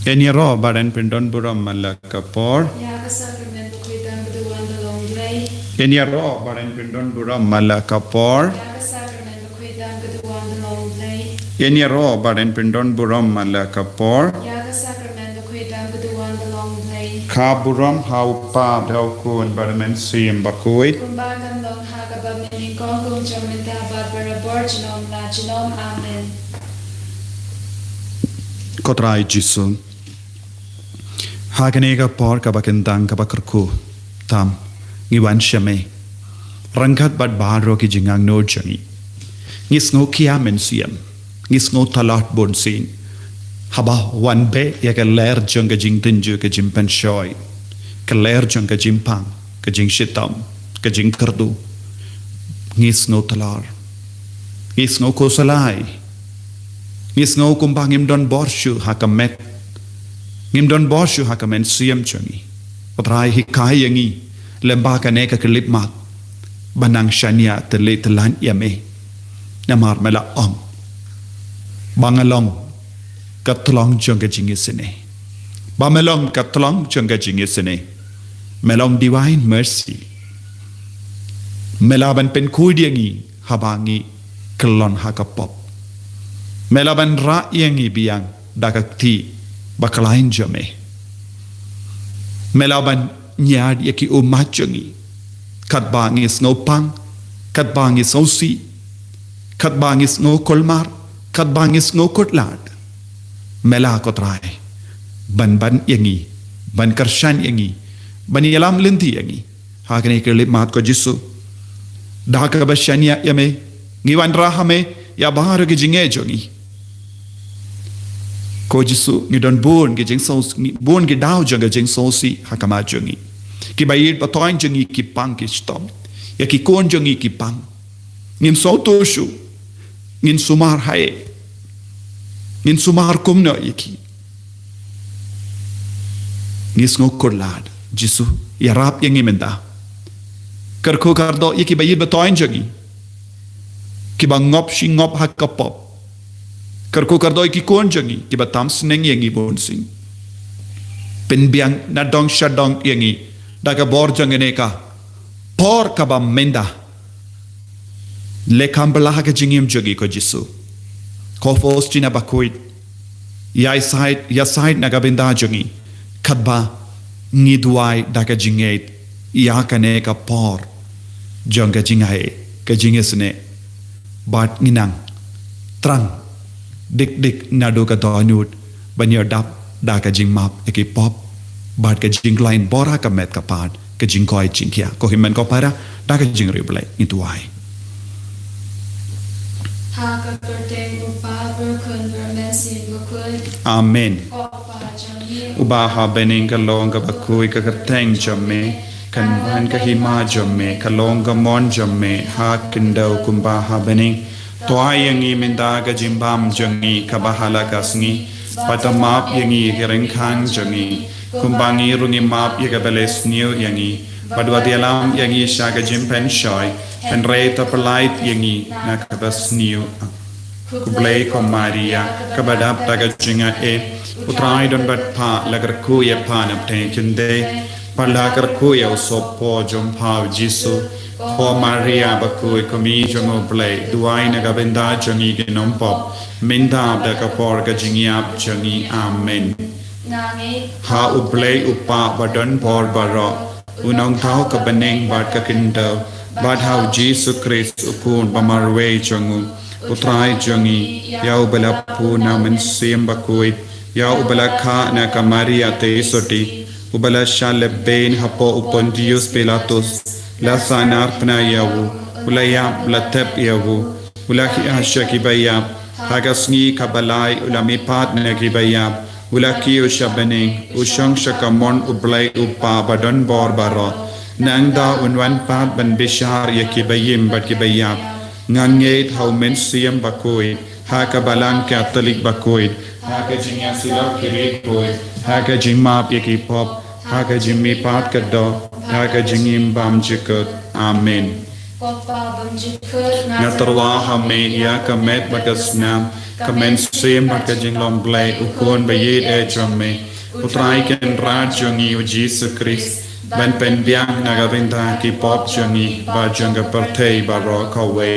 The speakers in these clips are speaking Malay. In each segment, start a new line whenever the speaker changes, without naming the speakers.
Eni ro badan pendon buram malak kapor.
Yaga sacrament kuitan beduan dalong lay.
Eni ro badan pendon buram malak kapor.
Yaga sacrament kuitan beduan dalong lay.
Eni ro badan pendon buram malak kapor.
Yaga sacrament kuitan beduan dalong lay.
Ka buram hau pa dau kun badamen sim bakuit.
Kumbakan long hagaba mini kongkong jaminta barbara borginom la genom amen.
Kotrai jisun. Haganega por kabakendang kabakarku tam ngiwan shame. Rangkat bad baro ki jingang no jangi. Ngis ngo kia men siam. Ngis ngo talat bon sin. Haba wan be ya ka ler jong ka jing tinju ka jim pen shoy. Ka ler jong ka jim pang ka jing shitam ka jing kardu. Ngis ngo talar. Ngis ngo kosalai. Ngis ngo kumbang im don borshu hakamet. Ngim don borshu hakamen siam changi. Patrai hikai yangi lemba ka neka kelip mat. Banang shania tele telan yame. Namar mela om. Bangalong katlong jongga jingisene. Bamelong katlong jongga jingisene. Melong divine mercy. Melaban pen kuidiangi habangi kelon hakapop. Melaban ra yangi biang dagakti bakalain jame. Melaban nyad yaki umajangi. Kat bangis ngopang, kat bangis ngosi, kat bangis ngokolmar, kat bangis ngokotlad. Mela kotrai. Ban yangi, ban karshan yangi, ban yalam linti yangi. Hakane kelip mat ko jisu. Daka bashanya yame, ngiwan rahame ya bahar ke jinge jongi. Ko jisu ngi don bon ge jing so bon ge dau jonga jing so si hakama jongi. Ki bayid patoin jongi ki pang ki stom. Ya ki kon jongi ki pang. Ngin so toshu. Ngin sumar hae. Ngin sumar kumna yaki. Ngis ngo kurlad jisu ya rap yangi menda. Karko kardo yaki bayid patoin jongi. Ki bang ngop shi ngop hakapop. Karko kardoi ki kon jangi ki batam sneng yangi bon sing. Pen biang na dong shadong yangi daga bor jangene ka por ka ba menda. Le kambala ka jingim jagi ko jisu. Ko fos china bakuit. Ya side na gabenda jangi. Kadba ngiduai daga jinget ya kane ka por janga jingahe ka jingesne bat nginang trang dik nado ka donut banyer dap da ka jing map eki pop bat ka jing line bora ka met ka pad ka jing koi chinkia ko himen ko para da ka jing reble itu ai
Ha ka perteng upa berkun bermensin berkun.
amen
Opa jangi.
ubaha bening ka long ka bakui ka teng jamme kan ban ka hima jamme ka long ka mon jamme ha kindau kumbaha bening Toa yangi minda ka jimbam jangi kabahala kasngi patamap yangi gerengkang jangi kumbangi rungi map yagabeles new yangi padwadialam yangi shaga jimpen shoy pen reta perlait yangi nakabas new kublay ko Maria kabadap taga jinga e utrai don bat pa lagar kuya panap tenkinde parlagar kuya usopo jompav jisu Ko Maria bakui komi jongo play duai na gabenda jangi genom pop minda da kapor ga jingiap jangi amen
Nangi.
ha uplay upa badon por baro unong tau ka beneng bad ka kindo bad how Jesus Christ upun bamarwe jangu utrai jangi ya ubala puna men sim bakui ya ubala kha na ka Maria te soti ubala shale ben hapo upon Dios Pilatus La sanar pna yawu ulaya latep yawu ulaki ashaki bayab hagasni kabalai ulami patna ki bayab ulaki ushabening ushang shakamon ublay upa badon bor baro nangda unwan pat ban bishar yaki bayim bat ki bayab nganget how men siyam bakoi hakabalang Catholic bakoi hakajingya sila kirit koi hakajimap yaki pop Haka jimmi pat kado, haka jingim bam jikot. Amen.
Kopa bamjikut
Ngatarwa hame ya kamet bagasnam kamen sim bakajing lomble ukon bayid ejame utrai ken rajongi u Jesus Christ ban pen biang nagavinda ki pop jongi ba jonga partei baro kawe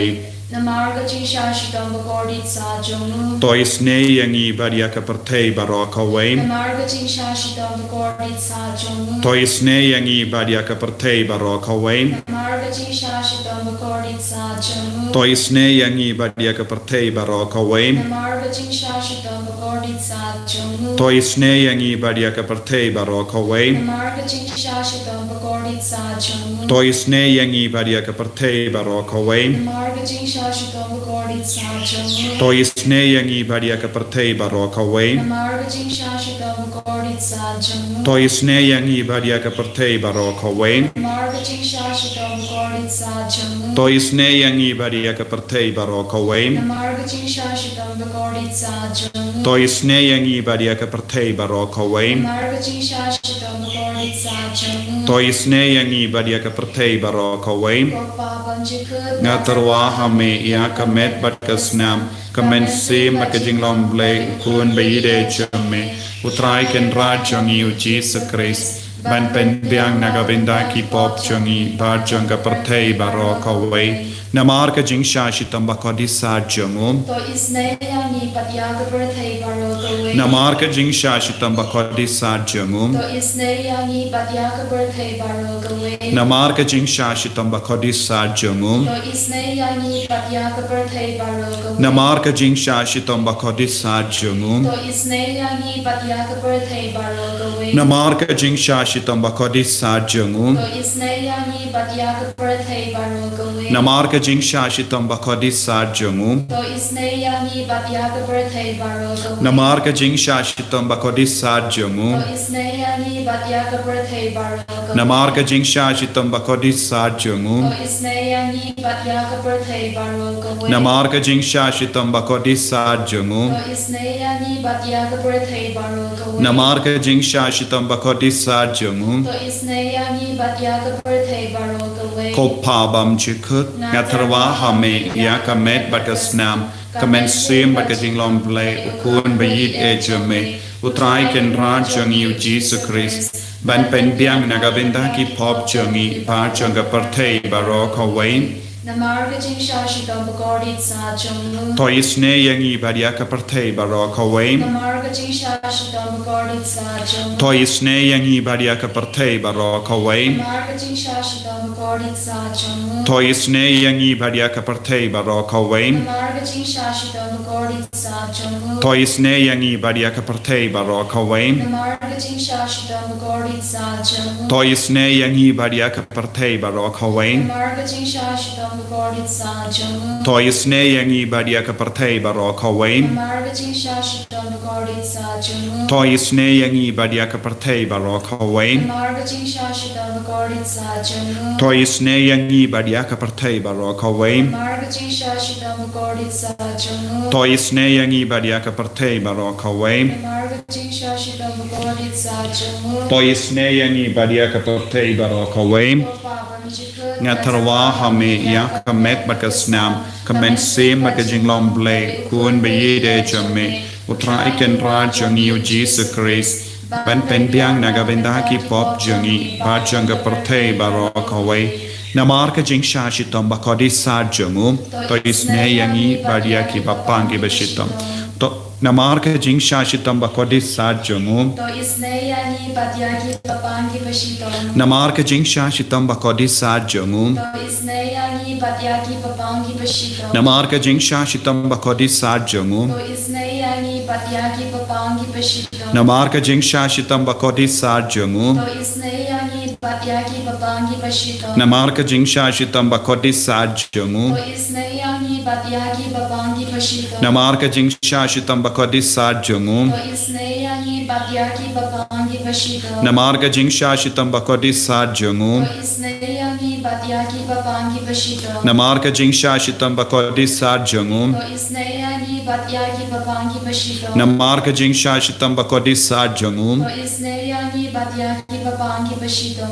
Namarga Chisha Shitam Bagordit Sa Jonu
tois ne yangi badia ka partei baro kawe
Namarga Chisha Shitam Bagordit Sa Jonu
tois ne yangi badia ka partei baro kawe
Namarga Chisha Shitam Bagordit Sa Jonu
tois ne yangi badia ka partei baro kawe
Namarga Chisha Shitam Bagordit Sa Jonu
tois ne yangi badia ka partei baro kawe
Namarga Chisha Shitam Bagordit Sa Jonu
tois ne yangi badia ka partei baro kawe
Namarga Chisha Shitam Bagordit Sa Jonu
tois ne yangi badia ka partei baro kawe
Namarga Chisha Shitam Bagordit Sa Jonu
tois ne yangi badia ka partei baro kawe
Namarga Chisha Shitam Bagordit Sa Jonu
tois ne yangi badia ka partei baro kawe
Namarga Chisha Shitam Bagordit Sa Jonu
tois ne yangi badia ka partei baro kawe
Namarga Chisha Shitam Bagordit Sa Jonu
tois ne yangi badia ka partei baro kawe
Kopa Banjikut
ngatarwa hame ya kamet bagasnam kamen sim bakajing lomble ukon bayid ejame utrai ken rajongi u Jesus Christ ban pen biang nagavinda ki pop jongi ba jonga partei baro kawe namar ka jing shitam bakodi sa jongu
To isne yani patyaga birthday baro kawe
namar ka jing shitam bakodi sa jongu
To isne yani patyaga birthday baro kawe
namar ka jing shitam bakodi sa jongu
To isne yani patyaga birthday baro kawe
namar ka jing shitam bakodi sa jongu
To isne yani patyaga birthday baro kawe
namar ka jing shitam bakodi sa jongu
To isne yani patyaga birthday baro kawe
namar ka jing shitam bakodi sa jongu
To isne yani patyaga birthday baro kawe
namar ka jing shitam bakodi sa jongu
To isne yani patyaga birthday baro kawe
namar ka jing shitam bakodi sa jongu
To isne yani patyaga birthday baro kawe
namar ka jing shitam bakodi sa jongu
To isne yani patyaga birthday baro kawe
namar ka jing shitam bakodi sa jongu
To isne yani patyaga birthday baro kawe
kopa bam chikut ngatarwa hame ya kamet bagasnam kamen sim bakajing lomble ukon bayid ejame utrai ken rajongi u Jesus Christ ban pen biang nagavinda ki pop jongi ba jonga partei baro kawe
Namarga Chisha Shitam Bagordit Sa Jonu
tois ne yangi badia ka partei baro kawe
Namarga Chisha Shitam Bagordit Sa Jonu
tois ne yangi badia ka partei baro kawe
Namarga Chisha Shitam Bagordit Sa Jonu
tois ne yangi badia ka partei baro kawe
Namarga Chisha Shitam Bagordit Sa Jonu
tois ne yangi badia ka partei baro kawe
Namarga Chisha Shitam Bagordit Sa Jonu
tois ne yangi badia ka partei baro kawe
Namarga Chisha Shitam Bagordit Sa Jonu
tois ne yangi badia ka partei baro kawe
Namarga Chisha Shitam Bagordit Sa Jonu
tois ne yangi badia ka partei baro kawe
Namarga Chisha Shitam Bagordit Sa Jonu
tois ne yangi badia ka partei baro kawe
Namarga Chisha Shitam Bagordit Sa Jonu
tois ne yangi badia ka partei baro kawe
Namarga Chisha Shitam Bagordit Sa Jonu
tois ne yangi badia ka partei baro kawe
Kopa Banjikut
ngatarwa hame ya kamet bagasnam kamen sim bakajing lomble kun bayid ejame utrai ken rajongi u Jesus Christ ban pen biang nagavinda ki pop jongi ba jonga partei baro kawe namar ka jing shitam bakodi sa jongu tois ne yangi badia ki bapangi bashitam to namar ka jing shitam bakodi sa jongu
To isne yani patyagi papangi pashitam
namar ka jing shitam bakodi sa jongu
To isne yani patyagi papangi pashitam
namar ka jing shitam bakodi sa jongu
To isne yani patyagi papangi pashitam
namar ka jing shitam bakodi sa jongu
To isne yani patyagi papangi pashitam
namar ka jing shitam bakodi sa jongu
To isne yani patyagi papangi pashitam
namar ka jing shitam bakodi sa jongu
To isne yani patyagi papangi bashito.
Namarga jing shashitam bakodi sad jungu.
Ko isneyangi batyaki babangi bashito.
Namarga jing shashitam bakodi sad jungu.
Ko isneyangi batyaki babangi bashito.
Namarga jing shashitam bakodi sad jungu.
Ko isneyangi batyaki babangi bashito.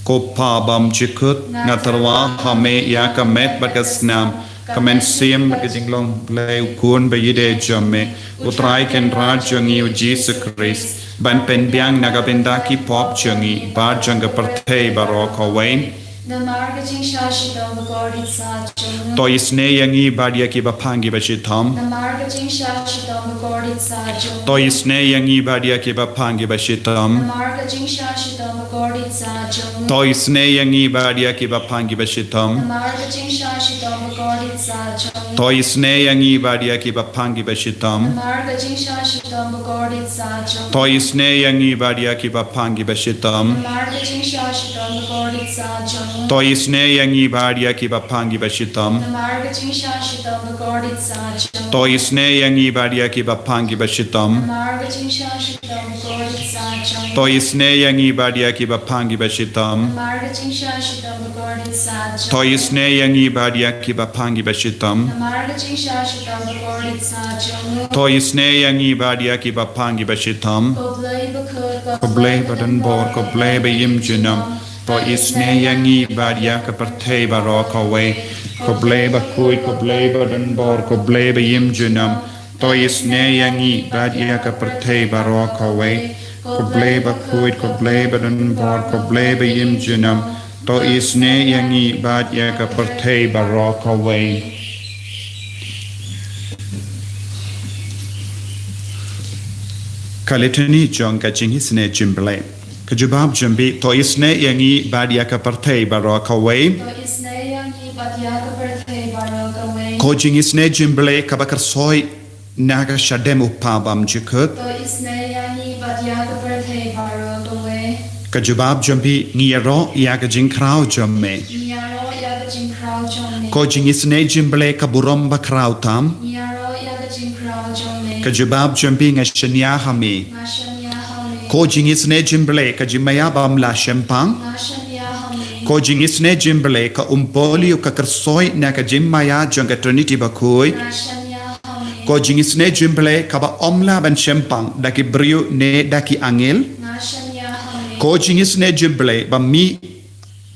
Ko pabam jikut ngatarwa hame ya kamet bagasnam. Kamen sim bagajinglong play kun bayide jamme. Utrai ken raj jungi u Jesus Christ. Ban pen biang nagabendaki pop jungi. Bar janga partay barok hawain.
Namarga jing shashito bagodi sajung.
To isne yangi badia ki bapangi bashitam.
Namarga jing shashito bagodi sajung.
To isne yangi badia ki bapangi bashitam.
Namarga jing shashito bagodi sajung.
To isne yangi badia ki bapangi bashitam.
Namarga jing shashito bagodi sajung.
To isne yangi badia ki bapangi bashitam.
Namarga jing shashito bagodi sajung.
To isne yangi badia ki bapangi bashitam.
Namarga jing shashito bagodi sajung.
To isne yangi badia ki bapangi bashitam.
Namarga jing shashito bagodi sajung.
To isne yangi badia ki bapangi bashitam.
Namarga jing shashito bagodi sajung.
To isne yangi badia ki bapangi bashitam.
Namarga jing shashito bagodi sajung.
To isne yangi badia ki bapangi bashitam.
Namarga jing shashito bagodi sajung.
To isne yangi badia ki bapangi bashitam.
Koblay bakut
Koblay badan bor koblay bayim junam. To isne yangi badia ka partay barok away. Koblay bakuit koblay badan bor koblay bayim junam. To isne yangi badia ka partay barok away. Koblay bakuit koblay badan bor koblay bayim junam. To isne yangi badia ka partay barok away. Kalitani jong ka jingisne jimble. Kajubab jumbi to isne yangi badia ka partay barok away.
To isneyangi batyaka birthday barogaway.
Ko jingisne jimble kabakar soy naga shadem upabam jikut.
To isneyangi batyaka birthday barogaway.
Kajubab jumbi ngiyaro yaga jinkrao jumme.
Nyaro yaga jing crow jomne.
Ko jingisne jimble kaburom bakrao tam.
Nyaro yaga jing crow jomne.
Kajubab jumbi ngashanya hami.
Nashanya hame.
Ko jingisne jimble kajimaya bam la shempang.
Nashanya hame.
Ko jingisne jimble ka umpoli ka kersoy na ka jimmaya janga trinity bakui.
Nashanya hame.
Ko jingisne jimble ka ba omla ban shempang daki brio ne daki angel.
Nashanya hame.
Ko jingisne jimble ba mi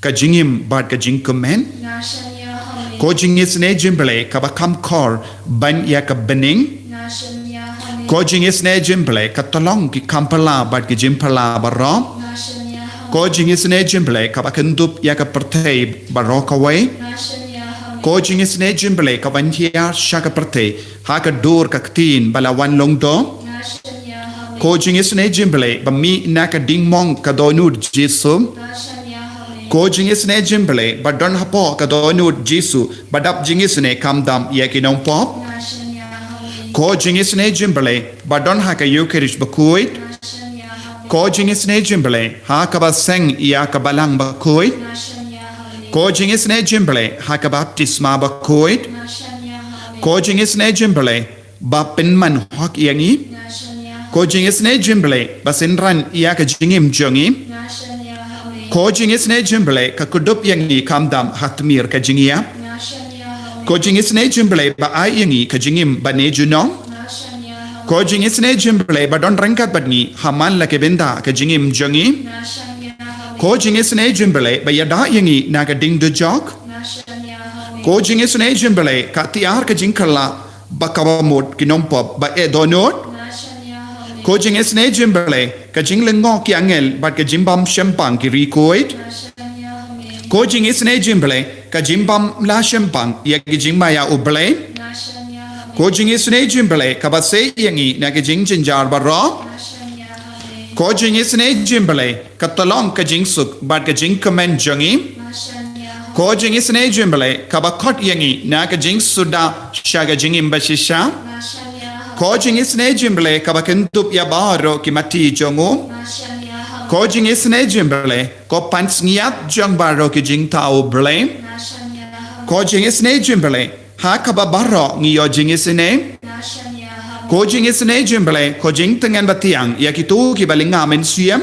ka jingim bad ka jingkumen.
Nashanya hame.
Ko jingisne jimble ka ba kam kor ban ya ka bening.
Nashanya hame.
Ko jingisne jimble ka tolong ki kampala bad ki jimpala barom.
Nashanya hame.
Ko jingisne jimble ka ba kendup ya ka pertay barokaway.
Nashanya hame.
Ko jingisne jimble ka ban hiya shaka pertay ha ka dur ka ktin balawan longdo.
Nashanya hame.
Ko jingisne jimble ba mi na ka dingmong ka donur jisu.
Nashanya hame.
Ko jingisne jimble ba don hapo ka donur jisu badap jingisne kamdam ya ki nong pop.
Nashanya hame.
Ko jingisne jimble ba don ha ka yukerish bakuit.
Nashanya hame.
Ko jingisne jimble ha ka ba seng ya ka balang bakuit.
Nashanya hame.
Ko jingisne jimble ha ka baptisma bakuit.
Nashanya hame.
Ko jingisne jimble ba penman hok yangi.
Nashanya hame.
Ko jingisne jimble ba sinran ya ka jingim jongi.
Nashanya hame.
Ko jingisne jimble ka kudup yangi kamdam hatmir ka jingia.
Nashanya hame.
Ko jingisne jimble ba ay yangi ka jingim ba ne junong.
Nashanya hame.
Ko jingisne jimble ba don rangkat badni haman la ke benda ka jingim jongi.
Nashanya hame.
Ko jingisne jimble ba yada yangi na ka ding du jok.
Nashanya hame.
Ko jingisne jimble ka tiar ka jingkala ba kawamot kinompop ba e donot.
Nashanya hame.
Ko jingisne jimble ka jinglengo ki angel ba ka jimbam shempang ki rikoit.
Nashanya hame.
Ko jingisne jimble ka jimbam la shempang ya ki jingmaya uble.
Nashanya hame.
Ko jingisne jimble ka ba se yangi na ki jingjinjar ba ro.
Nashanya hame.
Ko jingisne jimble ka talong ka jingsuk ba ka jingkamen jongi.
Nashanya hame.
Ko jingisne jimble ka ba khot yangi na ka jingsuda shaga jingim ba shisha.
Nashanya hame.
Ko jingisne jimble ka ba kentup ya baro ki mati jongu.
Nashanya hame.
Ko jingisne jimble ko pants ngiat jong baro ki jingtao ble.
Nashanya hame.
Ko jingisne jimble ha ka ba baro ngiyo jingisne.
Nashanya hame.
Ko jingisne jimble ko jing tengan batiang ya ki tu ki balinga men siem.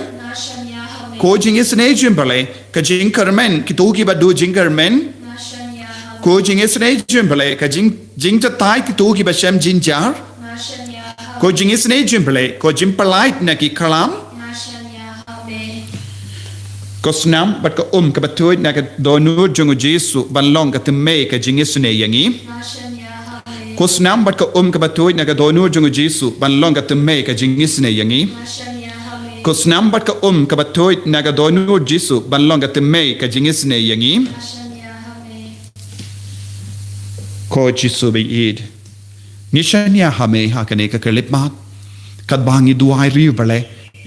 ko jing is ne jim bale ka jing kermen ki tu ki ba du jing kermen ko jing is ne jim bale ka jing ta tai ki tu ki ba shem jin jar ko jing is ne jim bale ko jim palait na ki kalam ko snam bat ka ka batoi na ka donu jungu Jesu ban long ka tme ka jing is ne yangi ko snam bat ka ka batoi na ka donu jungu Jesu ban long ka tme ka jing is ne yangi ko snam bat ka ka batoi na ka donu Jesu ban long ka tme ka jing is ne yangi ko Jesu be id nishanya hame ha ka ne ka kelip mat kat bangi duai ri bale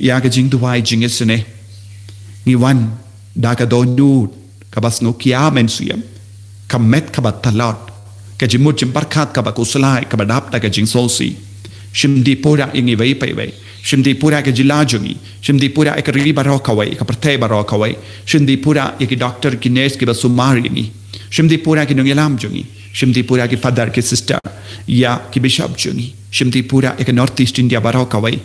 ya ka jing duai jing is ne ni wan da ka donu ka bas no kia men suyam ka met ka bat talat ka jimut jim barkat ka ba kuslai ka badap ta ka jing solsi shimdi pura ingi vei pai vei shimdi pura ka jilajungi shimdi pura ek ri baroka wai ka prate baroka wai shimdi pura ek doctor ki nurse ki ba sumari ni shimdi pura ki nungelam jungi shimdi pura ki father ki sister ya ki bishop jungi shimdi pura ek north east india baroka wai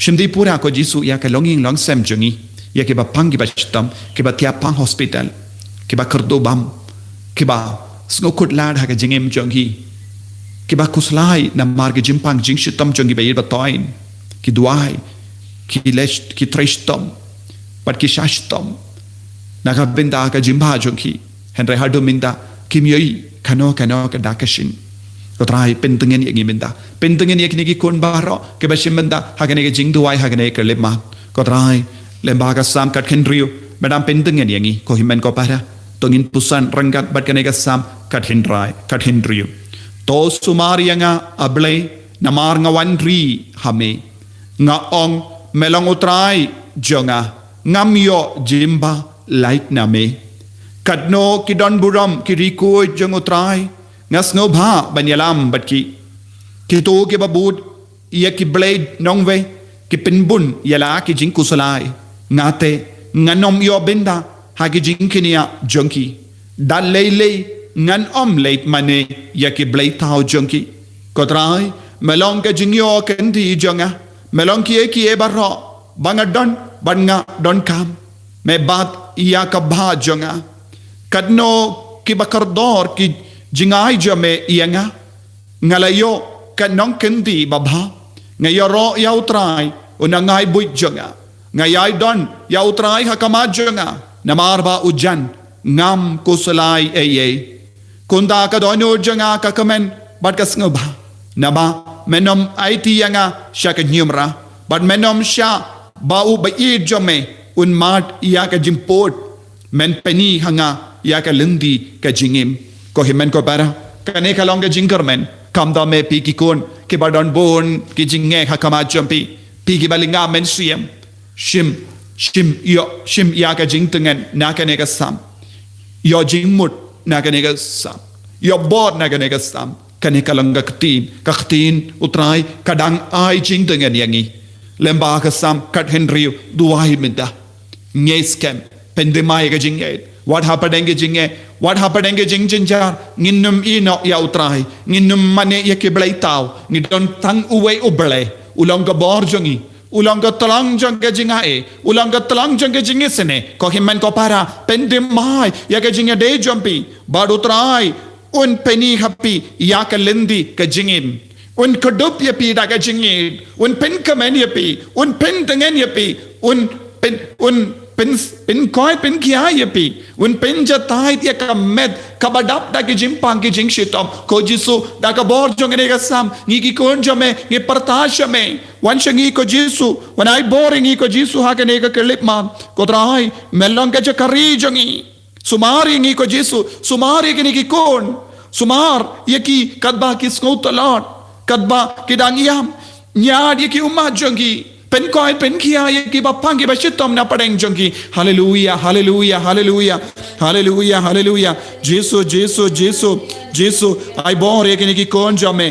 shimdi pura ko Jesu ya ka longing long sem jungi ya ke ba pangi ba chitam ke ba tia pang hospital ke ba kerdo bam ke ba snokut lad ha ka jingem jongi ke ba kuslai na marge jimpang jing chitam jongi ba yeba toin ki duai ki lesh ki trishtam pat ki shashtam na ka binda ka jimba jongi henry hadu minda kimyoi kano ka dakashin ko trai pentengen yengi minda pentengen yekni ki kon baro ke ba shimbanda ha ka ne jing duai ha ka ne ke lema ko trai lembaga sam kat kendrio madam pentengen yangi ko himen ko para tongin pusan rangkat bat kanega sam kat hendrio to sumari nga able namar nga wanri hame nga ong melong utrai jonga ngamyo jimba light name kadno kidon buram kiriko jong utrai ngas no bha banyalam batki kito ke babud ya ki blade nongwe ki pinbun yala ki jing kusalai ngate nganom yo benda hagi jinkinia junkie dal lele ngan late mane yaki blay tao junkie kotrai melong ka jingyo kendi jonga melong ki e barro banga banga don kam me bat iya ka bha jonga kadno ki bakardor ki jingai jame ianga ngalayo kanong kendi babha ngayoro yautrai unangai buit jonga ngayay don yautrai hakamajonga namarba ujan ngam kusalai eye kunda ka dono jonga ka kamen bat ka sngoba naba menom it yanga shaka nyumra bat menom sha ba u ba i jome un mat ya ka jimport men peni hanga ya ka lindi ka jingim ko himen ko para kane ka longa jingermen kam da me pi ki kon ke badon bon ki jinge hakamajompi pi ki balinga men siem shim ya ka jing tengen na ka nega sam yo jing mut na ka nega sam yo bot na ka nega sam ka ne ka langa ktin utrai kadang ai jing tengen yangi lemba ka sam kat henry duai minda ngeskem pendemai ka jing what happened jing jinjar nginum ino ya utrai nginum mane ya ke blai tau ni don tang uwe uble ulong ka bor jongi ulangga telang jangga jingae ulangga telang jangga jingisene ko himen ko para pendemai ya ka jinga de jumpi badu trai un peni happy ya ka lendi ka jingin un kodup ya pi da ka jingin un pen kamen ya pi un pen tengen ya pi un pen koi pen kia ya pi un pen jatai ya ka med kabadap da ki jimpang ki jing shitom ko Jesu da ka bor jong ne ka sam ngi ki kon jame ngi partasha me wan shangi ko Jesu wan ai boring ko Jesu ha ka ne ka kelip ma ko trai melong ka kari jongi sumari ngi ko Jesu sumari ki ki kon sumar ye ki kadba ki skotalot kadba ki dangiam nyad ye ki umma jongi pen koi pen kia ye ki bapang ki bashitom na padeng jongi hallelujah hallelujah hallelujah hallelujah hallelujah Jesus ai bor ye ki kon jame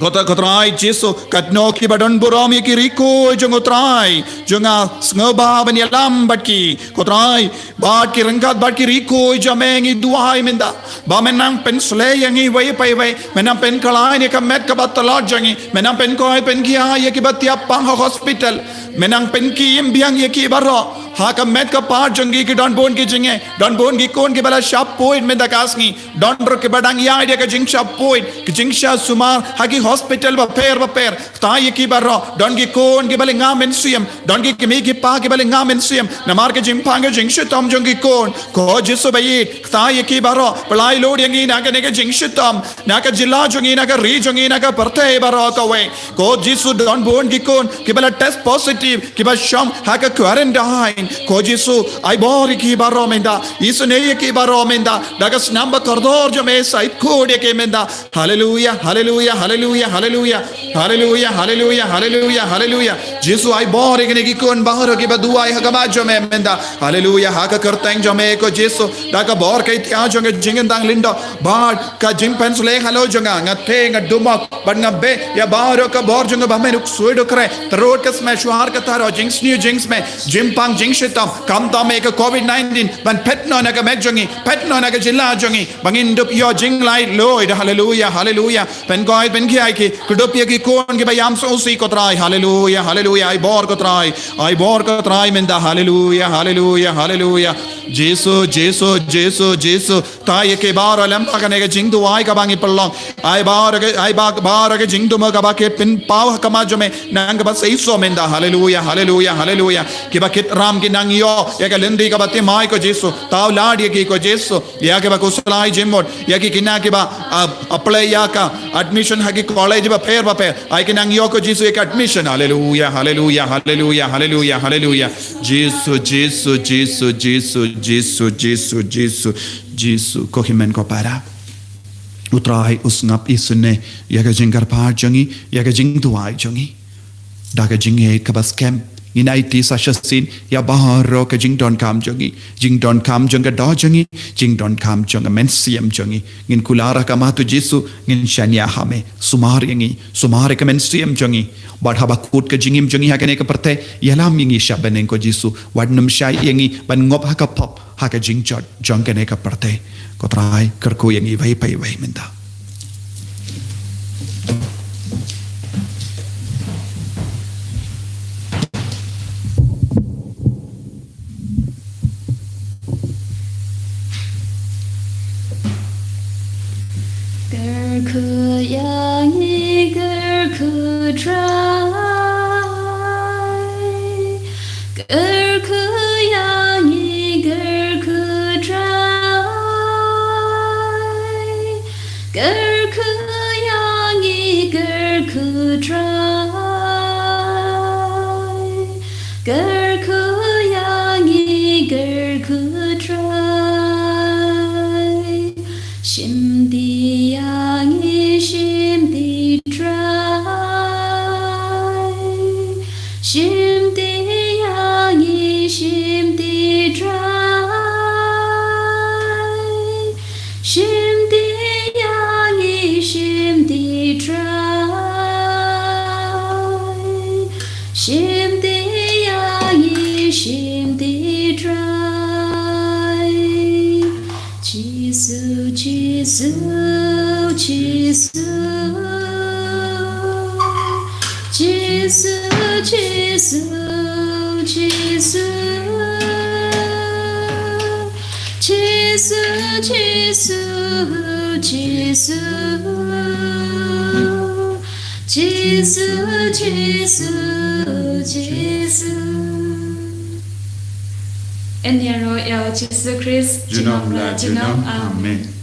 kotrai Jesu katno ki badon buram ye ki riko jongotrai jonga sngoba ban yalam batki kotrai bat ki rangat bat ki riko jamengi duai minda ba menang pen sle yangi wai pai wai menang pen kalai ne ka met ka batalot jangi menang pen koi pen kia ye ki batia pang hospital menang pen ki biang ye ki baro haka met ka par jangi ki don bon ki jinge don bon ki kon ki bala shap point men da kasngi don ro ki badang ya idea ka jing shap point ki jing sha sumar hagi hospital ba per ta ye ki baro don ki kon ki bala nga men siem don ki mi ki pa ki bala nga men siem na mar ke jing pang jing shitom jong ki kon ko jisu bayi ta ye ki baro palai lo yangi na ka ne ka jing shitom na ka jilla jongi na ka ri jongi na ka parthe baro ka we ko jisu don bon ki kon ki bala test positive ki ba sham haka quarantine ko jisu ai bor ki baro menda isu ne ki baro menda daga snamba kordor jo me sai khode ke menda hallelujah hallelujah hallelujah hallelujah hallelujah hallelujah hallelujah hallelujah jisu ai bor ke ki kon bahar ke ba duai haka ba jo me menda hallelujah haka kartang jo me ko jisu daga bor ke tia jo nge jingen dang lindo bar ka jing pen sule halo jo nga the nga dumak ban nga be ya baro ka bor jo ba me nuk suido kre trot ka smash war ka taro jinx new jinx me jim pang jing shitam kam ta me ka covid-19 ban pet no na ka me jongi pet no na ka jilla jongi bangin dup yo jing lai loid hallelujah hallelujah pen goi pen ki ai ki kudup ye ki kon ki bayam so si ko trai hallelujah hallelujah ai bor ko trai menda hallelujah hallelujah hallelujah jesu jesu jesu jesu ta ye ke bar alam ka ne ka jing du ai ka bangi pallong ai bar ke jing du ma ka ba ke pin paw ka ma jo me nang ba sei so menda hallelujah hallelujah hallelujah ki ba kit ram ki nang yo ya ka lendi ka ba te mai ko jesu taw lad ye ki ko jesu ya ke ba kuslai jimot ya ki kina ke ba apply ya ka admission ha ki college ba fair ai ki nang yo ko jesu ek admission hallelujah hallelujah hallelujah hallelujah hallelujah jesu jesu jesu jesu jesu jesu jesu jesu ko himen ko para utrai usngap isune ya ka jingar par jangi ya ka jing duai jangi daga jing e ka bas kem inai ti sashasin ya baharo ka jing don kam janga do jangi jing don kam janga men siam jangi ngin kulara ka matu jesu ngin shanya hame sumar yangi sumar ka men siam jangi bad haba kut ka jingim jangi ha kane ka perte yalam yangi shaben ko jesu wadnum shai yangi ban ngop ha ka pop ha ka jing jot jang kane ka perte ko trai kar ko yangi vai pai vai menda
En Royal Jesus Christ,
Amen.